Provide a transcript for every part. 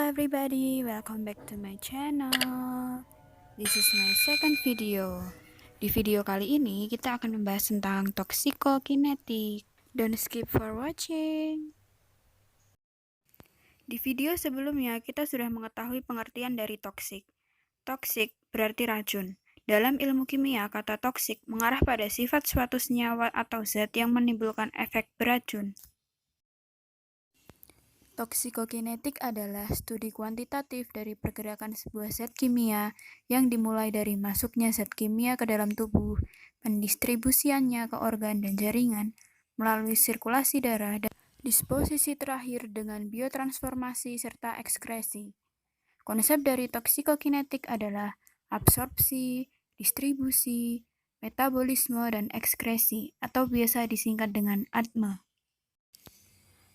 everybody, welcome back to my channel. This is my second video. Di video kali ini kita akan membahas tentang toxikokinetik. Don't skip for watching. Di video sebelumnya kita sudah mengetahui pengertian dari toksik. Toksik berarti racun. Dalam ilmu kimia, kata toksik mengarah pada sifat suatu senyawa atau zat yang menimbulkan efek beracun. Toksikokinetik adalah studi kuantitatif dari pergerakan sebuah zat kimia yang dimulai dari masuknya zat kimia ke dalam tubuh, pendistribusiannya ke organ dan jaringan, melalui sirkulasi darah, dan disposisi terakhir dengan biotransformasi serta ekskresi. Konsep dari toksikokinetik adalah absorpsi, distribusi, metabolisme, dan ekskresi, atau biasa disingkat dengan ADME.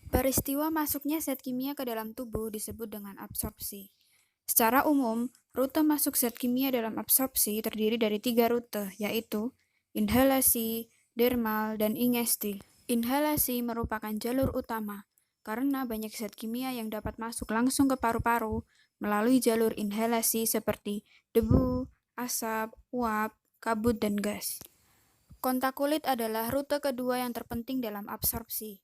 Peristiwa masuknya zat kimia ke dalam tubuh disebut dengan absorpsi. Secara umum, rute masuk zat kimia dalam absorpsi terdiri dari 3 rute, yaitu inhalasi, dermal, dan ingesti. Inhalasi merupakan jalur utama, karena banyak zat kimia yang dapat masuk langsung ke paru-paru melalui jalur inhalasi seperti debu, asap, uap, kabut, dan gas. Kontak kulit adalah rute kedua yang terpenting dalam absorpsi.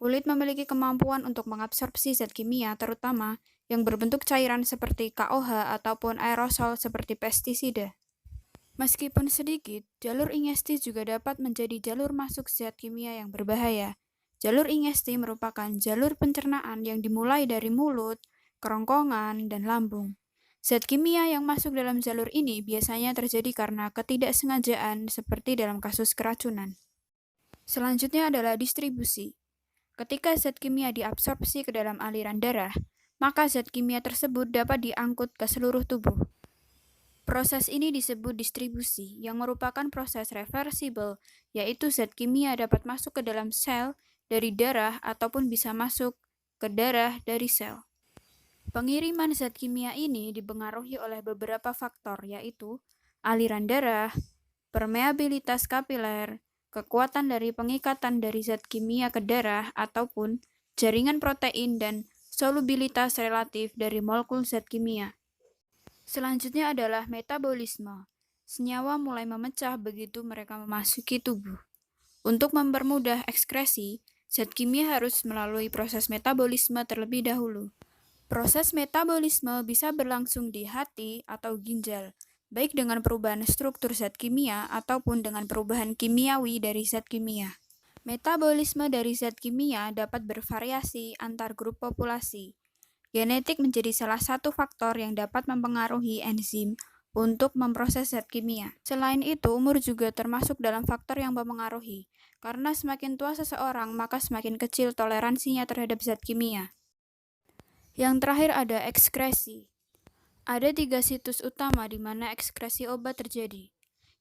Kulit memiliki kemampuan untuk mengabsorpsi zat kimia, terutama yang berbentuk cairan seperti KOH ataupun aerosol seperti pestisida. Meskipun sedikit, jalur ingesti juga dapat menjadi jalur masuk zat kimia yang berbahaya. Jalur ingesti merupakan jalur pencernaan yang dimulai dari mulut, kerongkongan, dan lambung. Zat kimia yang masuk dalam jalur ini biasanya terjadi karena ketidaksengajaan seperti dalam kasus keracunan. Selanjutnya adalah distribusi. Ketika zat kimia diabsorpsi ke dalam aliran darah, maka zat kimia tersebut dapat diangkut ke seluruh tubuh. Proses ini disebut distribusi, yang merupakan proses reversibel, yaitu zat kimia dapat masuk ke dalam sel dari darah ataupun bisa masuk ke darah dari sel. Pengiriman zat kimia ini dipengaruhi oleh beberapa faktor, yaitu aliran darah, permeabilitas kapiler, kekuatan dari pengikatan dari zat kimia ke darah ataupun jaringan protein, dan solubilitas relatif dari molekul zat kimia. Selanjutnya adalah metabolisme. Senyawa mulai memecah begitu mereka memasuki tubuh. Untuk mempermudah ekskresi, zat kimia harus melalui proses metabolisme terlebih dahulu. Proses metabolisme bisa berlangsung di hati atau ginjal, baik dengan perubahan struktur zat kimia ataupun dengan perubahan kimiawi dari zat kimia. Metabolisme dari zat kimia dapat bervariasi antar grup populasi. Genetik menjadi salah satu faktor yang dapat mempengaruhi enzim untuk memproses zat kimia. Selain itu, umur juga termasuk dalam faktor yang mempengaruhi, karena semakin tua seseorang, maka semakin kecil toleransinya terhadap zat kimia. Yang terakhir ada ekskresi. Ada 3 situs utama di mana ekskresi obat terjadi.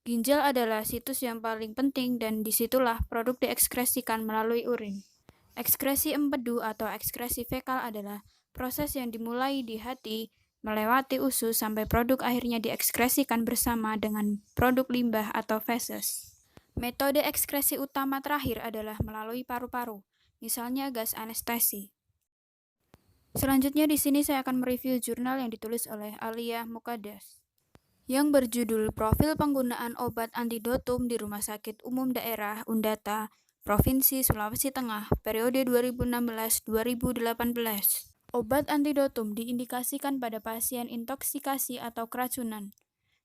Ginjal adalah situs yang paling penting dan disitulah produk diekskresikan melalui urin. Ekskresi empedu atau ekskresi fekal adalah proses yang dimulai di hati, melewati usus sampai produk akhirnya diekskresikan bersama dengan produk limbah atau feses. Metode ekskresi utama terakhir adalah melalui paru-paru, misalnya gas anestesi. Selanjutnya di sini saya akan mereview jurnal yang ditulis oleh Alia Muqaddas yang berjudul Profil Penggunaan Obat Antidotum di Rumah Sakit Umum Daerah Undata, Provinsi Sulawesi Tengah, periode 2016-2018. Obat antidotum diindikasikan pada pasien intoksikasi atau keracunan.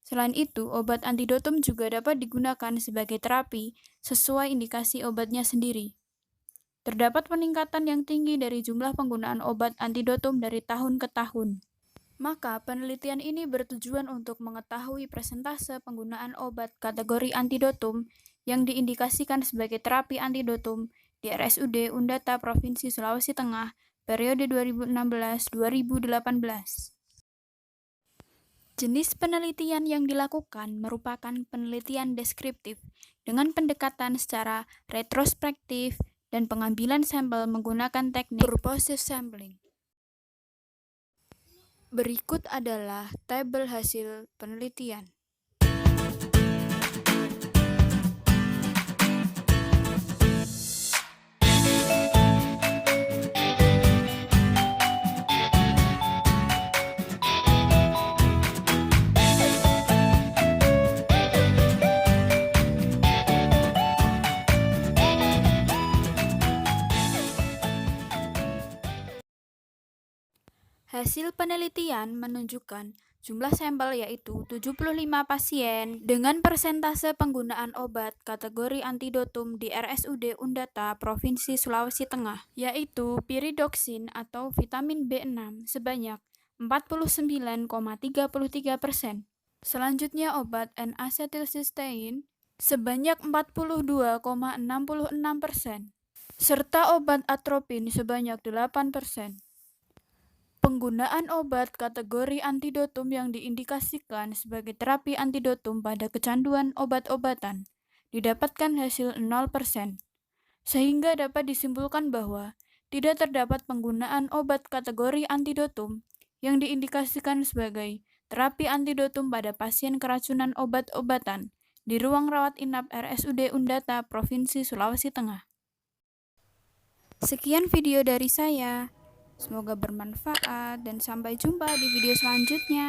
Selain itu, obat antidotum juga dapat digunakan sebagai terapi sesuai indikasi obatnya sendiri. Terdapat peningkatan yang tinggi dari jumlah penggunaan obat antidotum dari tahun ke tahun. Maka, penelitian ini bertujuan untuk mengetahui persentase penggunaan obat kategori antidotum yang diindikasikan sebagai terapi antidotum di RSUD Undata Provinsi Sulawesi Tengah periode 2016-2018. Jenis penelitian yang dilakukan merupakan penelitian deskriptif dengan pendekatan secara retrospektif dan pengambilan sampel menggunakan teknik purposive sampling. Berikut adalah tabel hasil penelitian. Hasil penelitian menunjukkan jumlah sampel yaitu 75 pasien dengan persentase penggunaan obat kategori antidotum di RSUD Undata Provinsi Sulawesi Tengah, yaitu piridoksin atau vitamin B6 sebanyak 49,33%. Selanjutnya obat N-asetilsistein sebanyak 42,66%, serta obat atropin sebanyak 8%. Penggunaan obat kategori antidotum yang diindikasikan sebagai terapi antidotum pada kecanduan obat-obatan didapatkan hasil 0%, sehingga dapat disimpulkan bahwa tidak terdapat penggunaan obat kategori antidotum yang diindikasikan sebagai terapi antidotum pada pasien keracunan obat-obatan di ruang rawat inap RSUD Undata Provinsi Sulawesi Tengah. Sekian video dari saya. Semoga bermanfaat dan sampai jumpa di video selanjutnya.